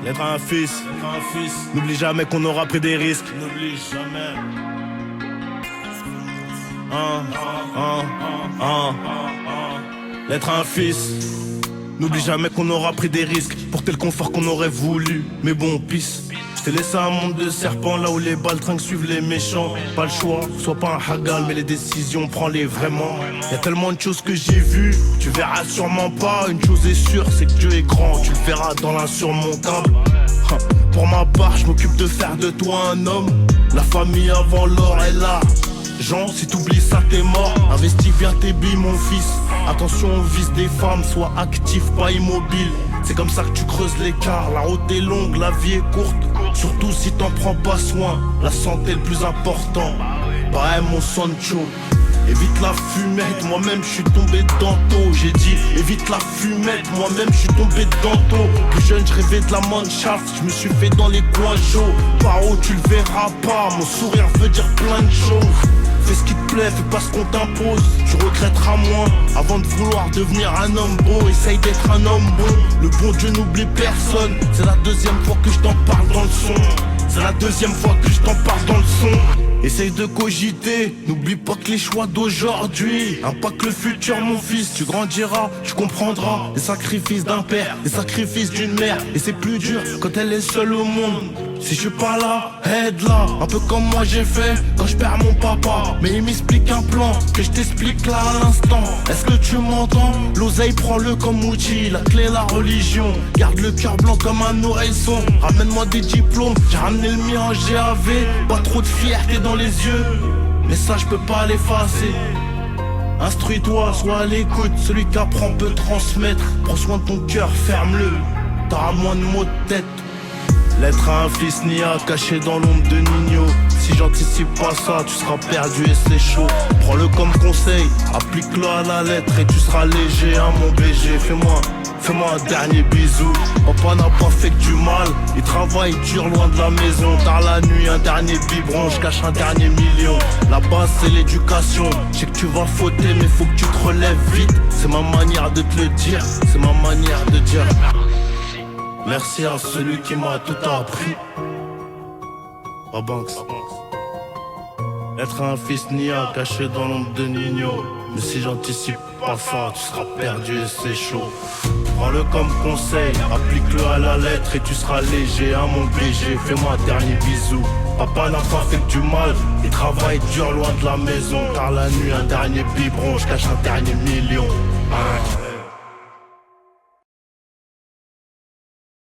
Être un fils, n'oublie jamais qu'on aura pris des risques. N'oublie jamais. Être un fils, n'oublie jamais qu'on aura pris des risques. Porter le confort qu'on aurait voulu, mais bon, pisse. Je t'ai laissé un monde de serpents, là où les baltringues suivent les méchants. Pas le choix, sois pas un hagal, mais les décisions, prends-les vraiment. Y'a tellement de choses que j'ai vues, tu verras sûrement pas. Une chose est sûre, c'est que Dieu est grand, tu le verras dans l'insurmontable. Pour ma part, je m'occupe de faire de toi un homme. La famille avant l'or est là. Jean, si t'oublies ça, t'es mort. Investis bien tes billes, mon fils. Attention au vice des femmes, sois actif, pas immobile. C'est comme ça que tu creuses l'écart. La route est longue, la vie est courte. Surtout si t'en prends pas soin. La santé est le plus important. Ouais, mon Sancho. Évite la fumette, moi-même je suis tombé dedans tôt. J'ai dit évite la fumette, moi-même je suis tombé dedans tôt. Plus jeune je rêvais de la mannschaft, je me suis fait dans les coins chauds. Par où tu le verras pas, mon sourire veut dire plein de choses. Fais ce qui te plaît, fais pas ce qu'on t'impose. Tu regretteras moins avant de vouloir devenir un homme beau. Essaye d'être un homme bon, le bon Dieu n'oublie personne. C'est la deuxième fois que je t'en parle dans le son. C'est la deuxième fois que je t'en parle dans le son. Essaye de cogiter, n'oublie pas que les choix d'aujourd'hui impactent le futur, mon fils. Tu grandiras, tu comprendras les sacrifices d'un père, les sacrifices d'une mère. Et c'est plus dur quand elle est seule au monde. Si je suis pas là, aide-la, un peu comme moi j'ai fait quand je perds mon papa. Mais il m'explique un plan que je t'explique là à l'instant. Est-ce que tu m'entends? L'oseille, prends-le comme outil, la clé, la religion. Garde le cœur blanc comme un oreilson. Ramène-moi des diplômes, j'ai ramené le mien en GAV. Pas trop de fierté dans les yeux, mais ça je peux pas l'effacer. Instruis-toi, sois à l'écoute, celui qui apprend peut transmettre. Prends soin de ton cœur, ferme-le, t'auras moins de mots de tête. L'être à un fils nia caché dans l'ombre de Nino. Si j'anticipe pas ça, tu seras perdu et c'est chaud. Prends-le comme conseil, applique-le à la lettre et tu seras léger, hein mon BG. Fais-moi un dernier bisou. Papa n'a pas fait que du mal, il travaille dur loin de la maison. Tard la nuit, un dernier biberon, je cache un dernier million. La base c'est l'éducation, je sais que tu vas fauter mais faut que tu te relèves vite. C'est ma manière de te le dire, c'est ma manière de dire. Merci à celui qui m'a tout appris. Banks. Être un fils nia caché dans l'ombre de Nino. Mais si j'anticipe pas ça, tu seras perdu et c'est chaud. Prends-le comme conseil, applique-le à la lettre et tu seras léger, hein mon BG. Fais-moi un dernier bisou. Papa n'a pas fait que du mal, il travaille dur loin de la maison. Tard la nuit, un dernier biberon, je cache un dernier million.